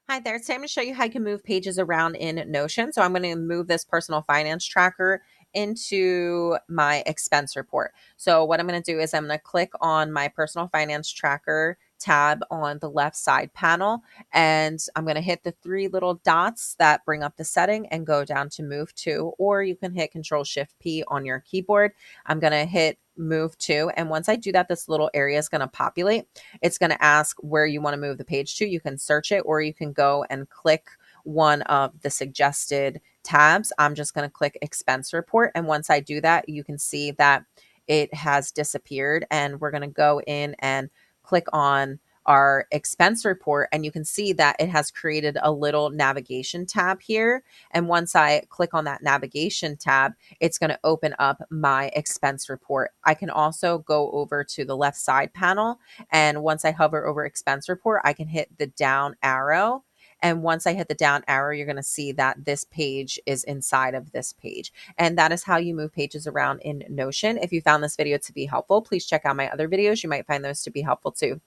Hi there. Today I'm going to show you how you can move pages around in Notion. So I'm going to move this personal finance tracker into my expense report. So what I'm going to do is I'm going to click on my personal finance tracker tab on the left side panel, and I'm going to hit the three little dots that bring up the setting and go down to move to, or you can hit Control Shift P on your keyboard. I'm going to hit move to, and once I do that, this little area is going to populate. It's going to ask where you want to move the page to. You can search it, or you can go and click one of the suggested tabs. I'm just going to click expense report. And once I do that, you can see that it has disappeared. And we're going to go in and click on our expense report, and you can see that it has created a little navigation tab here. And once I click on that navigation tab, it's going to open up my expense report. I can also go over to the left side panel, and once I hover over expense report, I can hit the down arrow. And once I hit the down arrow, you're going to see that this page is inside of this page. And that is how you move pages around in Notion. If you found this video to be helpful, please check out my other videos. You might find those to be helpful too. Thanks.